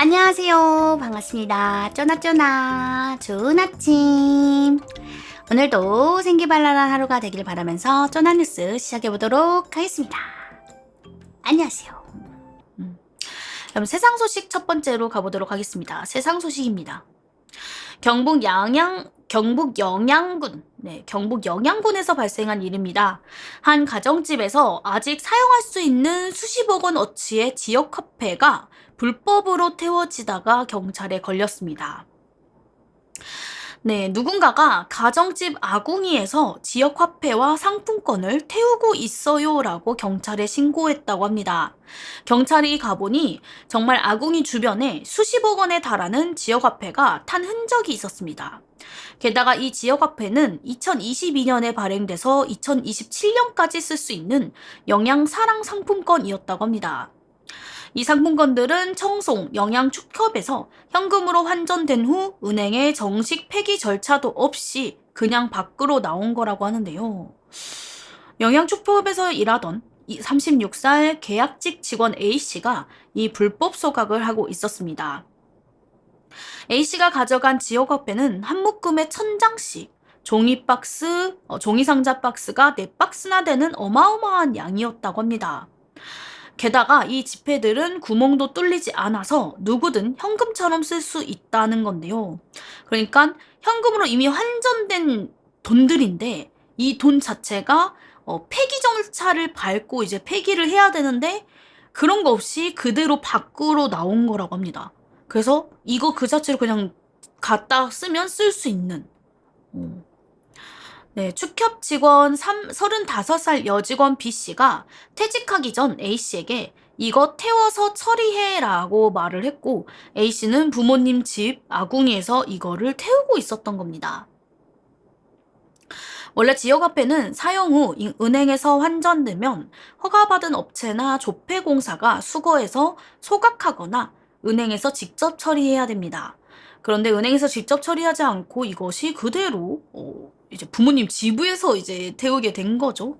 안녕하세요. 반갑습니다. 쪼나쪼나 좋은 아침. 오늘도 생기발랄한 하루가 되길 바라면서 쪼나뉴스 시작해보도록 하겠습니다. 안녕하세요. 그럼 세상 소식 첫 번째로 가보도록 하겠습니다. 세상 소식입니다. 경북 영양군에서 발생한 일입니다. 한 가정집에서 아직 사용할 수 있는 수십억 원 어치의 지역 화폐가 불법으로 태워지다가 경찰에 걸렸습니다. 누군가가 가정집 아궁이에서 지역 화폐와 상품권을 태우고 있어요 라고 경찰에 신고했다고 합니다. 경찰이 가보니 정말 아궁이 주변에 수십억 원에 달하는 지역 화폐가 탄 흔적이 있었습니다. 게다가 이 지역 화폐는 2022년에 발행돼서 2027년까지 쓸 수 있는 영양사랑 상품권이었다고 합니다. 이 상품권들은 청송 영양축협에서 현금으로 환전된 후 은행의 정식 폐기 절차도 없이 그냥 밖으로 나온 거라고 하는데요. 영양축협에서 일하던 36살 계약직 직원 A씨가 이 불법 소각을 하고 있었습니다. A씨가 가져간 지역화폐는 한 묶음에 1000장씩 종이상자 박스가 4박스나 되는 어마어마한 양이었다고 합니다. 게다가 이 지폐들은 구멍도 뚫리지 않아서 누구든 현금처럼 쓸 수 있다는 건데요. 그러니까 현금으로 이미 환전된 돈들인데 이 돈 자체가 폐기 절차를 밟고 이제 폐기를 해야 되는데 그런 거 없이 그대로 밖으로 나온 거라고 합니다. 그래서 이거 그 자체로 그냥 갖다 쓰면 쓸 수 있는. 축협 직원 35살 여직원 B씨가 퇴직하기 전 A씨에게 이거 태워서 처리해라고 말을 했고 A씨는 부모님 집 아궁이에서 이거를 태우고 있었던 겁니다. 원래 지역화폐는 사용 후 은행에서 환전되면 허가받은 업체나 조폐공사가 수거해서 소각하거나 은행에서 직접 처리해야 됩니다. 그런데 은행에서 직접 처리하지 않고 이것이 그대로 이제 부모님 지부에서 이제 태우게 된 거죠.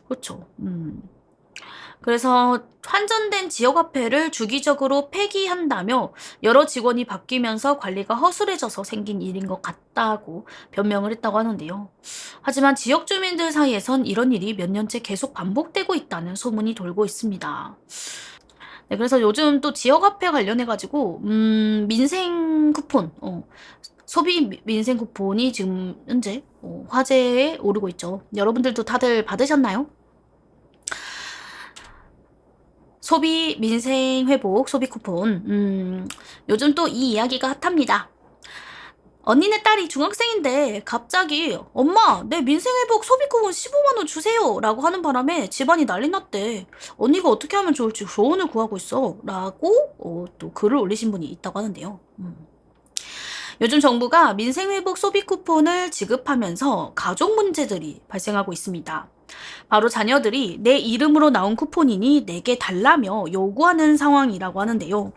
그렇죠. 그래서 환전된 지역화폐를 주기적으로 폐기한다며 여러 직원이 바뀌면서 관리가 허술해져서 생긴 일인 것 같다고 변명을 했다고 하는데요. 하지만 지역 주민들 사이에선 이런 일이 몇 년째 계속 반복되고 있다는 소문이 돌고 있습니다. 그래서 요즘 또 지역화폐 관련해가지고 민생 쿠폰, 소비 민생 쿠폰이 지금 현재 화제에 오르고 있죠. 여러분들도 다들 받으셨나요? 소비 민생 회복 소비 쿠폰. 요즘 또 이 이야기가 핫합니다. 언니네 딸이 중학생인데 갑자기 엄마 내 민생회복 소비 쿠폰 15만 원 주세요 라고 하는 바람에 집안이 난리 났대. 언니가 어떻게 하면 좋을지 조언을 구하고 있어 라고 또 글을 올리신 분이 있다고 하는데요. 요즘 정부가 민생회복 소비 쿠폰을 지급하면서 가족 문제들이 발생하고 있습니다. 바로 자녀들이 내 이름으로 나온 쿠폰이니 내게 달라며 요구하는 상황이라고 하는데요.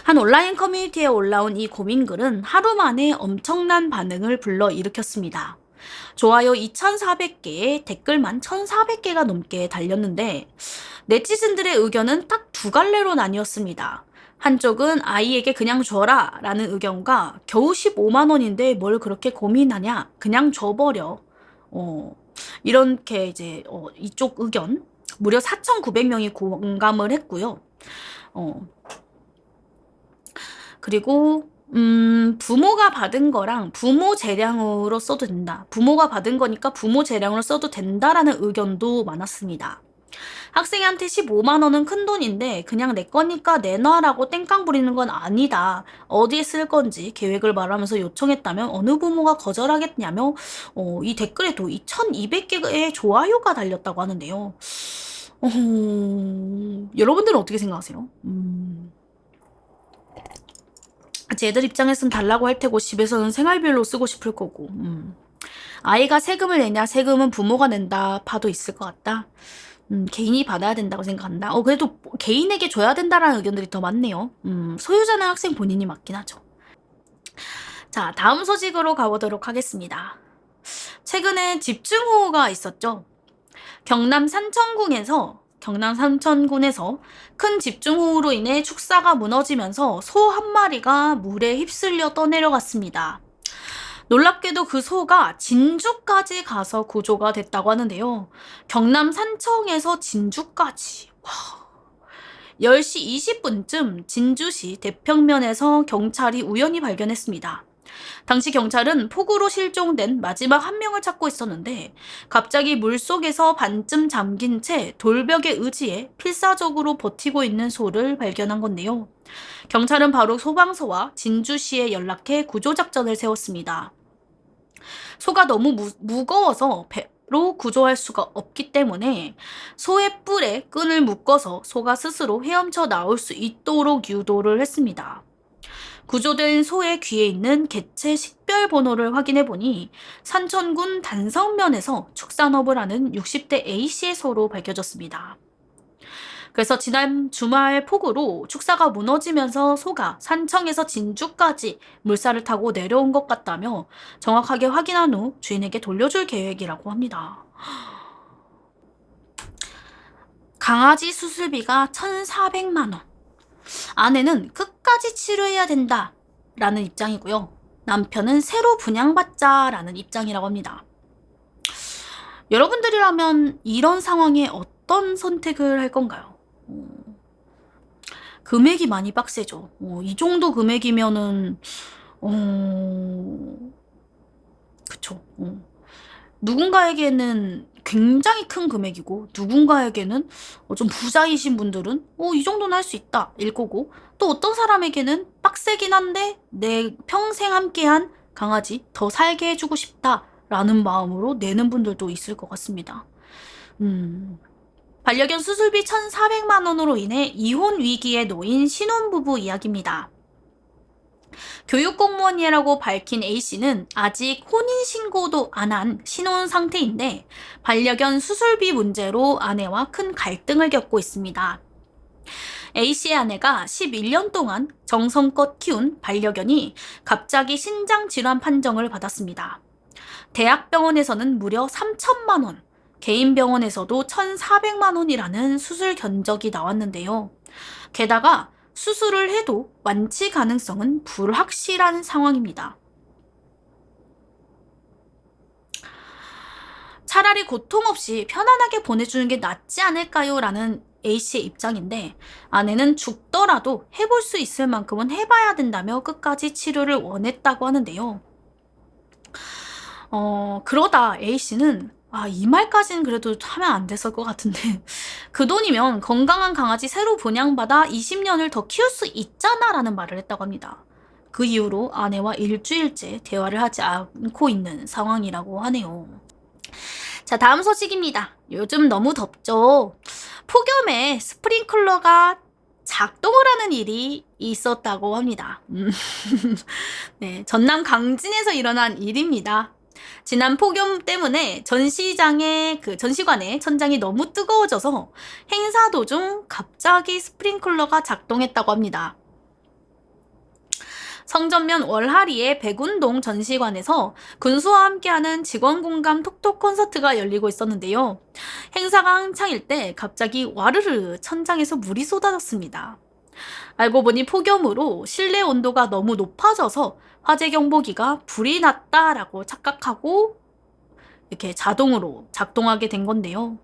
한 온라인 커뮤니티에 올라온 이 고민글은 하루 만에 엄청난 반응을 불러일으켰습니다. 좋아요 2,400개, 댓글만 1,400개가 넘게 달렸는데 네티즌들의 의견은 딱 두 갈래로 나뉘었습니다. 한쪽은 아이에게 그냥 줘라 라는 의견과 겨우 15만 원인데 뭘 그렇게 고민하냐 그냥 줘버려 이렇게 이제 이쪽 의견 무려 4,900명이 공감을 했고요. 그리고 부모가 받은 거랑 부모 재량으로 써도 된다. 부모가 받은 거니까 부모 재량으로 써도 된다라는 의견도 많았습니다. 학생한테 15만 원은 큰 돈인데 그냥 내 거니까 내놔라고 땡깡 부리는 건 아니다. 어디에 쓸 건지 계획을 말하면서 요청했다면 어느 부모가 거절하겠냐며 이 댓글에도 2,200개의 좋아요가 달렸다고 하는데요. 여러분들은 어떻게 생각하세요? 쟤들 입장에선 달라고 할 테고 집에서는 생활비로 쓰고 싶을 거고. 아이가 세금을 내냐 세금은 부모가 낸다 파도 있을 것 같다. 개인이 받아야 된다고 생각한다. 그래도 개인에게 줘야 된다라는 의견들이 더 많네요. 소유자는 학생 본인이 맞긴 하죠. 자, 다음 소식으로 가보도록 하겠습니다. 최근에 집중호우가 있었죠. 경남 산천군에서 큰 집중호우로 인해 축사가 무너지면서 소 한 마리가 물에 휩쓸려 떠내려갔습니다. 놀랍게도 그 소가 진주까지 가서 구조가 됐다고 하는데요. 경남 산청에서 진주까지. 와. 10시 20분쯤 진주시 대평면에서 경찰이 우연히 발견했습니다. 당시 경찰은 폭우로 실종된 마지막 한 명을 찾고 있었는데 갑자기 물속에서 반쯤 잠긴 채 돌벽에 의지해 필사적으로 버티고 있는 소를 발견한 건데요. 경찰은 바로 소방서와 진주시에 연락해 구조작전을 세웠습니다. 소가 너무 무거워서 배로 구조할 수가 없기 때문에 소의 뿔에 끈을 묶어서 소가 스스로 헤엄쳐 나올 수 있도록 유도를 했습니다. 구조된 소의 귀에 있는 개체 식별 번호를 확인해 보니 산천군 단성면에서 축산업을 하는 60대 A씨의 소로 밝혀졌습니다. 그래서 지난 주말 폭우로 축사가 무너지면서 소가 산청에서 진주까지 물살을 타고 내려온 것 같다며 정확하게 확인한 후 주인에게 돌려줄 계획이라고 합니다. 강아지 수술비가 1,400만 원. 아내는 끝까지 치료해야 된다 라는 입장이고요. 남편은 새로 분양받자라는 입장이라고 합니다. 여러분들이라면 이런 상황에 어떤 선택을 할 건가요? 금액이 많이 빡세죠. 이 정도 금액이면은 그쵸. 누군가에게는 굉장히 큰 금액이고 누군가에게는 좀 부자이신 분들은 이 정도는 할 수 있다 일 거고, 또 어떤 사람에게는 빡세긴 한데 내 평생 함께한 강아지 더 살게 해주고 싶다라는 마음으로 내는 분들도 있을 것 같습니다. 반려견 수술비 1,400만 원으로 인해 이혼 위기에 놓인 신혼부부 이야기입니다. 교육공무원이라고 밝힌 A씨는 아직 혼인신고도 안 한 신혼 상태인데 반려견 수술비 문제로 아내와 큰 갈등을 겪고 있습니다. A씨의 아내가 11년 동안 정성껏 키운 반려견이 갑자기 신장질환 판정을 받았습니다. 대학병원에서는 무려 3천만 원, 개인 병원에서도 1,400만 원이라는 수술 견적이 나왔는데요. 게다가 수술을 해도 완치 가능성은 불확실한 상황입니다. 차라리 고통 없이 편안하게 보내주는 게 낫지 않을까요? 라는 A씨의 입장인데 아내는 죽더라도 해볼 수 있을 만큼은 해봐야 된다며 끝까지 치료를 원했다고 하는데요. 그러다 A씨는 이 말까지는 그래도 하면 안 됐을 것 같은데 그 돈이면 건강한 강아지 새로 분양받아 20년을 더 키울 수 있잖아 라는 말을 했다고 합니다. 그 이후로 아내와 일주일째 대화를 하지 않고 있는 상황이라고 하네요. 자, 다음 소식입니다. 요즘 너무 덥죠? 폭염에 스프링클러가 작동을 하는 일이 있었다고 합니다. 네, 전남 강진에서 일어난 일입니다. 지난 폭염 때문에 전시관의 천장이 너무 뜨거워져서 행사 도중 갑자기 스프링클러가 작동했다고 합니다. 성전면 월하리의 백운동 전시관에서 군수와 함께하는 직원 공감 톡톡 콘서트가 열리고 있었는데요. 행사가 한창일 때 갑자기 와르르 천장에서 물이 쏟아졌습니다. 알고 보니 폭염으로 실내 온도가 너무 높아져서 화재 경보기가 불이 났다라고 착각하고 이렇게 자동으로 작동하게 된 건데요.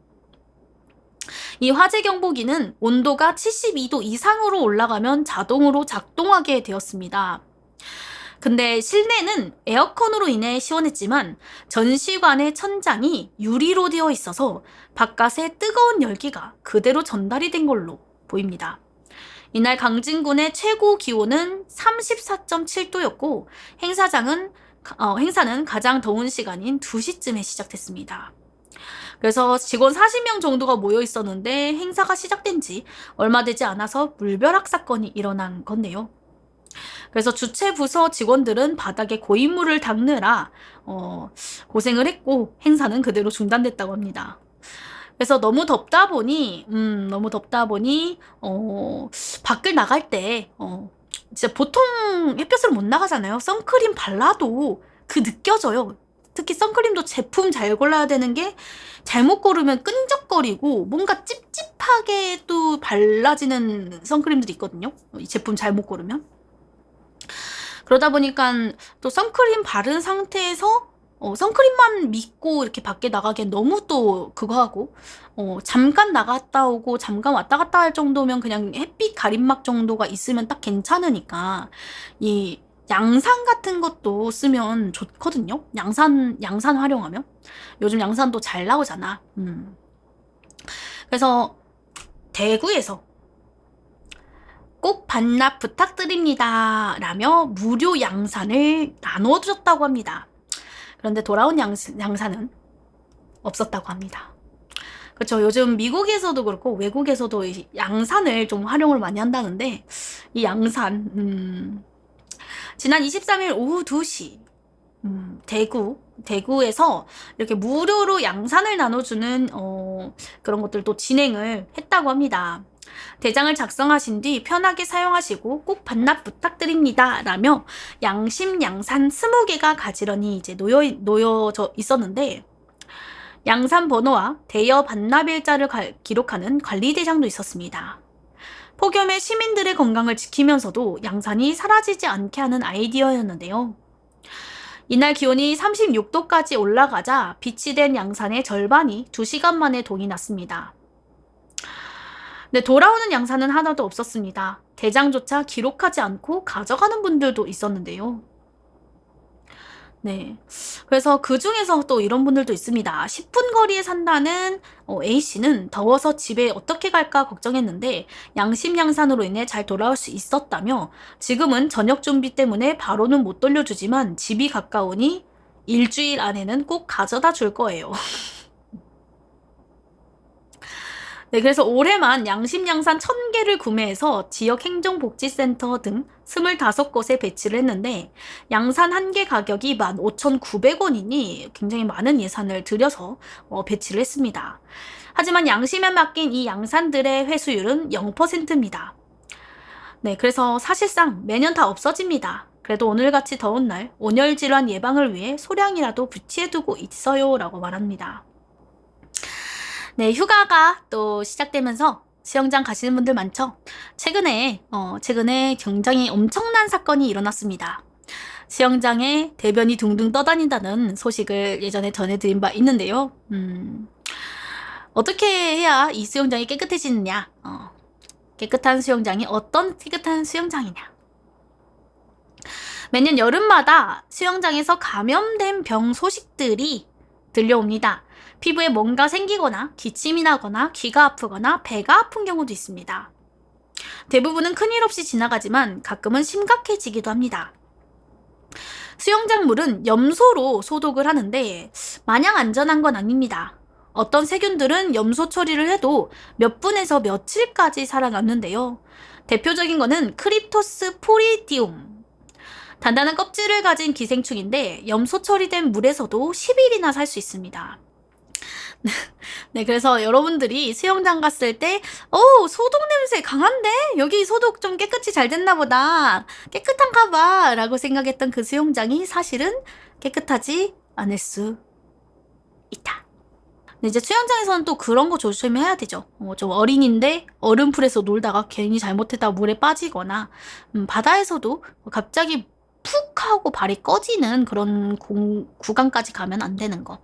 이 화재 경보기는 온도가 72도 이상으로 올라가면 자동으로 작동하게 되었습니다. 근데 실내는 에어컨으로 인해 시원했지만 전시관의 천장이 유리로 되어 있어서 바깥에 뜨거운 열기가 그대로 전달이 된 걸로 보입니다. 이날 강진군의 최고 기온은 34.7도였고 행사는 가장 더운 시간인 2시쯤에 시작됐습니다. 그래서 직원 40명 정도가 모여 있었는데 행사가 시작된 지 얼마 되지 않아서 물벼락 사건이 일어난 건데요. 그래서 주최 부서 직원들은 바닥에 고인물을 닦느라 고생을 했고 행사는 그대로 중단됐다고 합니다. 그래서 너무 덥다 보니 밖을 나갈 때 진짜 보통 햇볕을 못 나가잖아요. 선크림 발라도 그 느껴져요. 특히 선크림도 제품 잘 골라야 되는 게 잘못 고르면 끈적거리고 뭔가 찝찝하게 또 발라지는 선크림들이 있거든요. 이 제품 잘못 고르면. 그러다 보니까 또 선크림 바른 상태에서 선크림만 믿고 이렇게 밖에 나가기엔 너무 또 그거 하고 잠깐 나갔다 오고 잠깐 왔다 갔다 할 정도면 그냥 햇빛 가림막 정도가 있으면 딱 괜찮으니까 이 양산 같은 것도 쓰면 좋거든요. 양산 활용하면 요즘 양산도 잘 나오잖아. 그래서 대구에서 꼭 반납 부탁드립니다 라며 무료 양산을 나눠줬다고 합니다. 그런데 돌아온 양산은 없었다고 합니다. 그렇죠. 요즘 미국에서도 그렇고 외국에서도 이 양산을 좀 활용을 많이 한다는데 이 양산 지난 23일 오후 2시 대구에서 이렇게 무료로 양산을 나눠주는 그런 것들도 진행을 했다고 합니다. 대장을 작성하신 뒤 편하게 사용하시고 꼭 반납 부탁드립니다 라며 양심 양산 20개가 가지런히 이제 놓여져 있었는데 양산 번호와 대여 반납일자를 기록하는 관리대장도 있었습니다. 폭염에 시민들의 건강을 지키면서도 양산이 사라지지 않게 하는 아이디어였는데요. 이날 기온이 36도까지 올라가자 비치된 양산의 절반이 2시간 만에 동이 났습니다. 네, 돌아오는 양산은 하나도 없었습니다. 대장조차 기록하지 않고 가져가는 분들도 있었는데요. 네. 그래서 그 중에서 또 이런 분들도 있습니다. 10분 거리에 산다는 A씨는 더워서 집에 어떻게 갈까 걱정했는데 양심양산으로 인해 잘 돌아올 수 있었다며 지금은 저녁 준비 때문에 바로는 못 돌려주지만 집이 가까우니 일주일 안에는 꼭 가져다 줄 거예요. 네, 그래서 올해만 양심양산 1000개를 구매해서 지역행정복지센터 등 25곳에 배치를 했는데 양산 1개 가격이 15,900원이니 굉장히 많은 예산을 들여서 배치를 했습니다. 하지만 양심에 맡긴 이 양산들의 회수율은 0%입니다. 네, 그래서 사실상 매년 다 없어집니다. 그래도 오늘같이 더운 날 온열 질환 예방을 위해 소량이라도 배치해두고 있어요 라고 말합니다. 네, 휴가가 또 시작되면서 수영장 가시는 분들 많죠? 최근에 굉장히 엄청난 사건이 일어났습니다. 수영장에 대변이 둥둥 떠다닌다는 소식을 예전에 전해드린 바 있는데요. 어떻게 해야 이 수영장이 깨끗해지느냐? 깨끗한 수영장이 어떤 깨끗한 수영장이냐? 매년 여름마다 수영장에서 감염된 병 소식들이 들려옵니다. 피부에 뭔가 생기거나 기침이 나거나 귀가 아프거나 배가 아픈 경우도 있습니다. 대부분은 큰일 없이 지나가지만 가끔은 심각해지기도 합니다. 수영장 물은 염소로 소독을 하는데 마냥 안전한 건 아닙니다. 어떤 세균들은 염소 처리를 해도 몇 분에서 며칠까지 살아남는데요. 대표적인 거는 크립토스 포리디움. 단단한 껍질을 가진 기생충인데 염소 처리된 물에서도 10일이나 살 수 있습니다. 네, 그래서 여러분들이 수영장 갔을 때 소독 냄새 강한데? 여기 소독 좀 깨끗이 잘 됐나 보다. 깨끗한가 봐 라고 생각했던 그 수영장이 사실은 깨끗하지 않을 수 있다. 네, 이제 수영장에서는 또 그런 거 조심해야 되죠. 좀 어린인데 얼음풀에서 놀다가 괜히 잘못했다가 물에 빠지거나 바다에서도 갑자기 푹 하고 발이 꺼지는 그런 구간까지 가면 안 되는 거.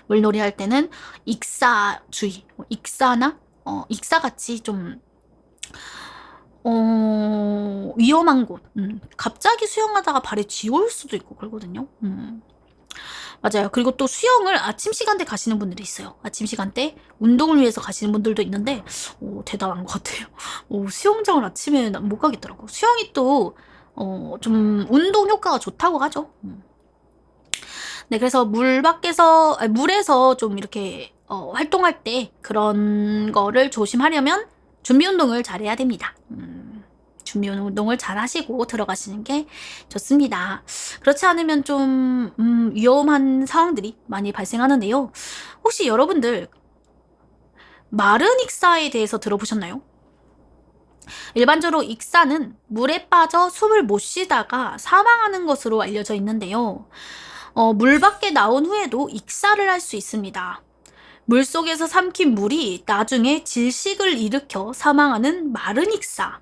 물놀이 할 때는 익사주의, 익사나 익사같이 좀 위험한 곳. 갑자기 수영하다가 발에 쥐올 수도 있고 그러거든요. 맞아요. 그리고 또 수영을 아침 시간대 가시는 분들이 있어요. 아침 시간대 운동을 위해서 가시는 분들도 있는데 대단한 것 같아요. 수영장을 아침에 못 가겠더라고. 수영이 또 좀 운동 효과가 좋다고 하죠. 네, 그래서 물에서 좀 이렇게 활동할 때 그런 거를 조심하려면 준비 운동을 잘해야 됩니다. 준비 운동을 잘 하시고 들어가시는 게 좋습니다. 그렇지 않으면 좀 위험한 상황들이 많이 발생하는데요. 혹시 여러분들 마른 익사에 대해서 들어보셨나요? 일반적으로 익사는 물에 빠져 숨을 못 쉬다가 사망하는 것으로 알려져 있는데요. 물 밖에 나온 후에도 익사를 할 수 있습니다. 물속에서 삼킨 물이 나중에 질식을 일으켜 사망하는 마른 익사.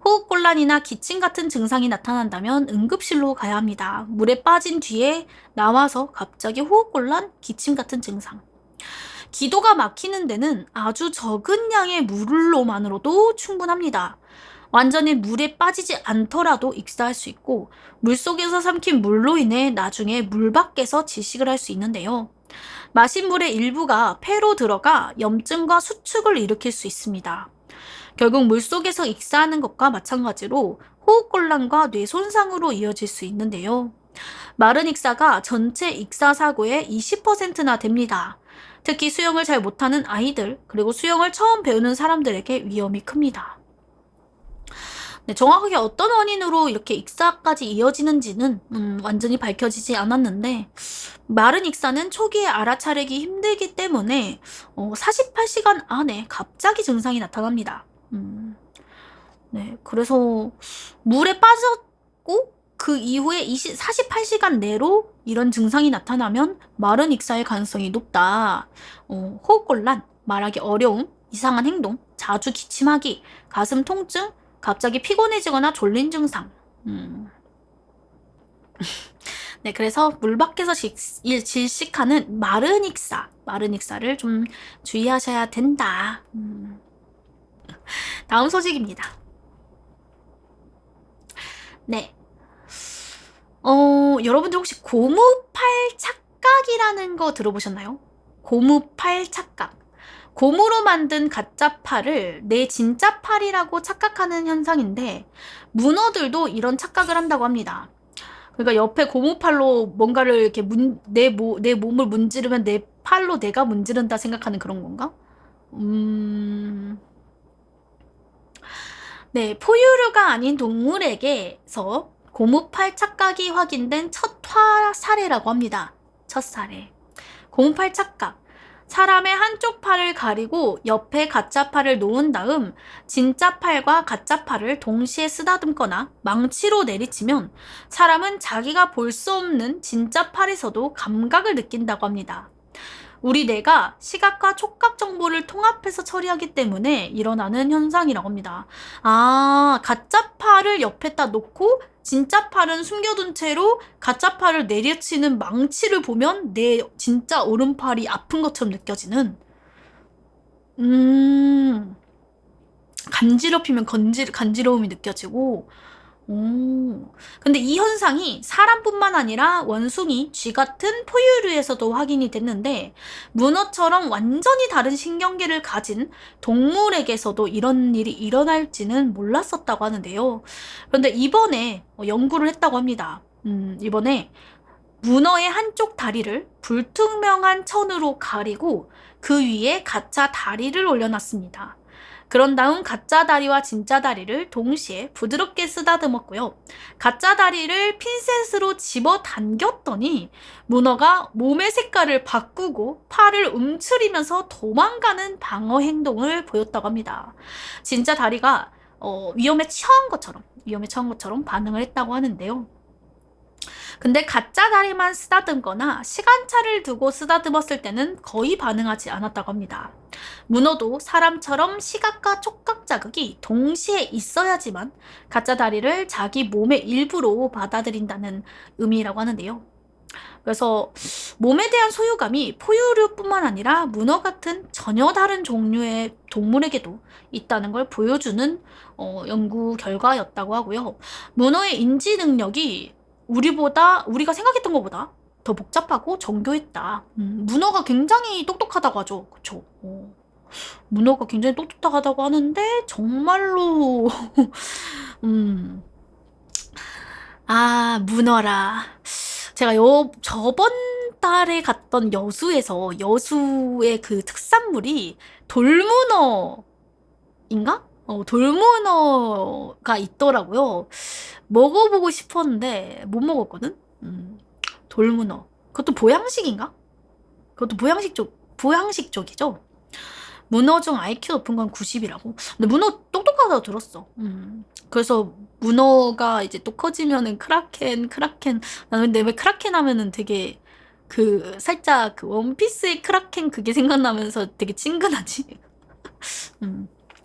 호흡곤란이나 기침 같은 증상이 나타난다면 응급실로 가야 합니다. 물에 빠진 뒤에 나와서 갑자기 호흡곤란, 기침 같은 증상. 기도가 막히는 데는 아주 적은 양의 물로만으로도 충분합니다. 완전히 물에 빠지지 않더라도 익사할 수 있고, 물속에서 삼킨 물로 인해 나중에 물 밖에서 질식을 할 수 있는데요. 마신 물의 일부가 폐로 들어가 염증과 수축을 일으킬 수 있습니다. 결국 물속에서 익사하는 것과 마찬가지로 호흡곤란과 뇌 손상으로 이어질 수 있는데요. 마른 익사가 전체 익사 사고의 20%나 됩니다. 특히 수영을 잘 못하는 아이들, 그리고 수영을 처음 배우는 사람들에게 위험이 큽니다. 네, 정확하게 어떤 원인으로 이렇게 익사까지 이어지는지는 완전히 밝혀지지 않았는데, 마른 익사는 초기에 알아차리기 힘들기 때문에 48시간 안에 갑자기 증상이 나타납니다. 네, 그래서 물에 빠졌고 그 이후에 48시간 내로 이런 증상이 나타나면 마른 익사의 가능성이 높다. 호흡곤란, 말하기 어려움, 이상한 행동, 자주 기침하기, 가슴 통증, 갑자기 피곤해지거나 졸린 증상. 네, 그래서 물 밖에서 질식하는 마른 익사를 좀 주의하셔야 된다. 다음 소식입니다. 네. 여러분들 혹시 고무팔 착각이라는 거 들어보셨나요? 고무팔 착각. 고무로 만든 가짜 팔을 내 진짜 팔이라고 착각하는 현상인데, 문어들도 이런 착각을 한다고 합니다. 그러니까 옆에 고무팔로 뭔가를 이렇게 내 몸을 문지르면 내 팔로 내가 문지른다 생각하는 그런 건가? 네, 포유류가 아닌 동물에게서 고무팔 착각이 확인된 첫 사례라고 합니다. 첫 사례. 고무팔 착각. 사람의 한쪽 팔을 가리고 옆에 가짜 팔을 놓은 다음 진짜 팔과 가짜 팔을 동시에 쓰다듬거나 망치로 내리치면 사람은 자기가 볼 수 없는 진짜 팔에서도 감각을 느낀다고 합니다. 우리 뇌가 시각과 촉각 정보를 통합해서 처리하기 때문에 일어나는 현상이라고 합니다. 가짜 팔을 옆에다 놓고 진짜 팔은 숨겨둔 채로 가짜 팔을 내리치는 망치를 보면 내 진짜 오른팔이 아픈 것처럼 느껴지는, 간지럽히면 간지러움이 느껴지고, 근데 이 현상이 사람뿐만 아니라 원숭이, 쥐 같은 포유류에서도 확인이 됐는데, 문어처럼 완전히 다른 신경계를 가진 동물에게서도 이런 일이 일어날지는 몰랐었다고 하는데요. 그런데 이번에 연구를 했다고 합니다. 이번에 문어의 한쪽 다리를 불투명한 천으로 가리고 그 위에 가짜 다리를 올려놨습니다. 그런 다음 가짜 다리와 진짜 다리를 동시에 부드럽게 쓰다듬었고요. 가짜 다리를 핀셋으로 집어 당겼더니 문어가 몸의 색깔을 바꾸고 팔을 움츠리면서 도망가는 방어 행동을 보였다고 합니다. 진짜 다리가 위험에 처한 것처럼 반응을 했다고 하는데요. 근데 가짜 다리만 쓰다듬거나 시간차를 두고 쓰다듬었을 때는 거의 반응하지 않았다고 합니다. 문어도 사람처럼 시각과 촉각 자극이 동시에 있어야지만 가짜 다리를 자기 몸의 일부로 받아들인다는 의미라고 하는데요. 그래서 몸에 대한 소유감이 포유류뿐만 아니라 문어 같은 전혀 다른 종류의 동물에게도 있다는 걸 보여주는 연구 결과였다고 하고요. 문어의 인지 능력이 우리가 생각했던 것보다 더 복잡하고 정교했다. 문어가 굉장히 똑똑하다고 하죠. 그쵸? 문어가 굉장히 똑똑하다고 하는데 정말로 문어라. 제가 저번 달에 갔던 여수의 그 특산물이 돌문어인가? 돌문어가 있더라고요. 먹어보고 싶었는데 못 먹었거든. 돌문어. 그것도 보양식인가? 그것도 보양식 쪽이죠. 문어 중 IQ 높은 건 90이라고. 근데 문어 똑똑하다고 들었어. 그래서 문어가 이제 또 커지면은 크라켄. 나는 근데 왜 크라켄 하면은 되게 그 살짝 그 원피스의 크라켄 그게 생각나면서 되게 친근하지.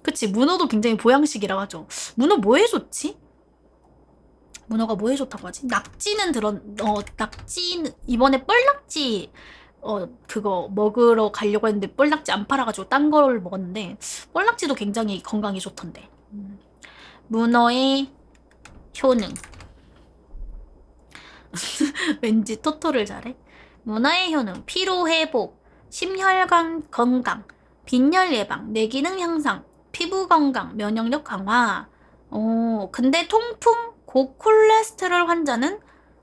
그치. 문어도 굉장히 보양식이라고 하죠. 문어 뭐에 좋지? 문어가 뭐에 좋다고 하지? 낙지는 낙지는 이번에 뻘낙지 그거 먹으러 가려고 했는데 뻘낙지 안 팔아가지고 딴 걸 먹었는데 뻘낙지도 굉장히 건강에 좋던데. 문어의 효능. 왠지 토토를 잘해. 문어의 효능. 피로 회복, 심혈관 건강, 빈혈 예방, 뇌기능 향상, 피부 건강, 면역력 강화. 근데 통풍, 고콜레스테롤 환자는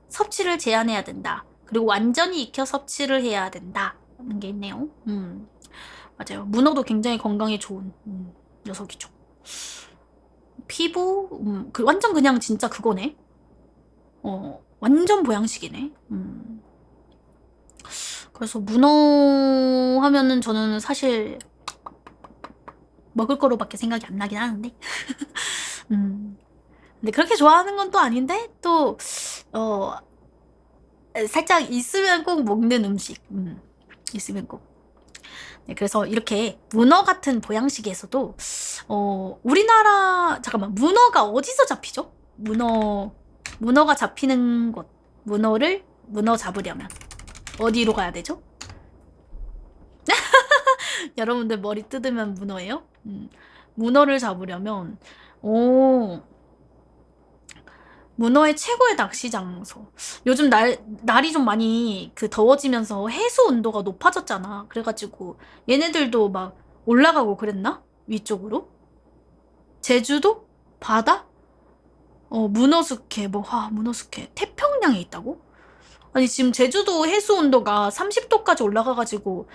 섭취를 제한해야 된다. 그리고 완전히 익혀 섭취를 해야 된다. 하는 게 있네요. 맞아요. 문어도 굉장히 건강에 좋은 녀석이죠. 피부, 완전 그냥 진짜 그거네. 완전 보양식이네. 그래서 문어 하면은 저는 사실 먹을 거로밖에 생각이 안 나긴 하는데. 근데 그렇게 좋아하는 건 또 아닌데 또 살짝 있으면 꼭 먹는 음식. 있으면 꼭. 네, 그래서 이렇게 문어 같은 보양식에서도 우리나라 잠깐만 문어가 어디서 잡히죠? 문어가 잡히는 곳. 문어 잡으려면 어디로 가야 되죠? 여러분들 머리 뜯으면 문어예요? 문어를 잡으려면 문어의 최고의 낚시 장소. 요즘 날이 좀 많이 더워지면서 해수 온도가 높아졌잖아. 그래가지고 얘네들도 막 올라가고 그랬나? 위쪽으로? 제주도? 바다? 문어숙회, 문어숙회. 태평양에 있다고? 아니, 지금 제주도 해수 온도가 30도까지 올라가가지고,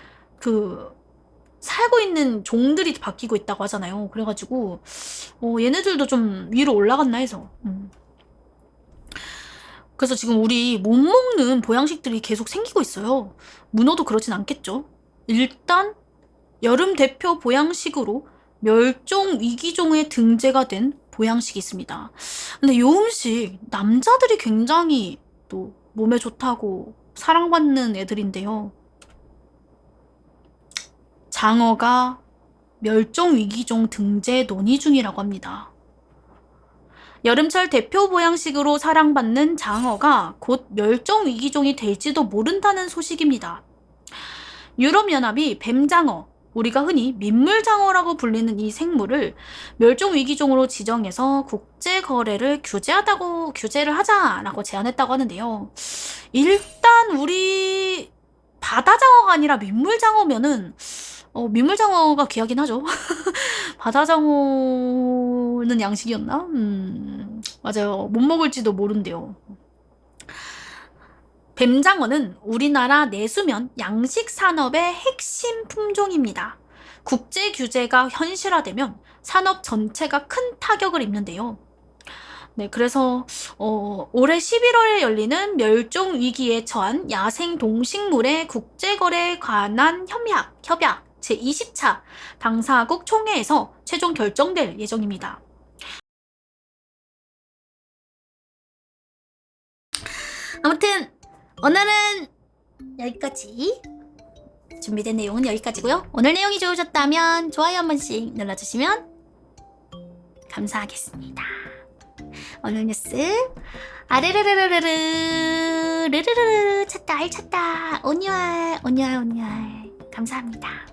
살고 있는 종들이 바뀌고 있다고 하잖아요. 그래가지고, 얘네들도 좀 위로 올라갔나 해서. 그래서 지금 우리 못 먹는 보양식들이 계속 생기고 있어요. 문어도 그러진 않겠죠. 일단, 여름 대표 보양식으로 멸종 위기종에 등재가 된 보양식이 있습니다. 근데 이 음식 남자들이 굉장히 또 몸에 좋다고 사랑받는 애들인데요. 장어가 멸종 위기종 등재 논의 중이라고 합니다. 여름철 대표 보양식으로 사랑받는 장어가 곧 멸종 위기종이 될지도 모른다는 소식입니다. 유럽연합이 뱀장어, 우리가 흔히 민물장어라고 불리는 이 생물을 멸종위기종으로 지정해서 국제거래를 규제를 하자라고 제안했다고 하는데요. 일단 우리 바다장어가 아니라 민물장어면은 민물장어가 귀하긴 하죠. 바다장어는 양식이었나? 맞아요. 못 먹을지도 모른대요. 뱀장어는 우리나라 내수면 양식 산업의 핵심 품종입니다. 국제 규제가 현실화되면 산업 전체가 큰 타격을 입는데요. 네, 그래서 올해 11월에 열리는 멸종 위기에 처한 야생 동식물의 국제거래에 관한 협약 제20차 당사국 총회에서 최종 결정될 예정입니다. 아무튼 오늘은 여기까지. 준비된 내용은 여기까지고요. 오늘 내용이 좋으셨다면 좋아요 한 번씩 눌러주시면 감사하겠습니다. 오늘 뉴스 아르르르르르 르르르르 찾다 알찾다 온유알 감사합니다.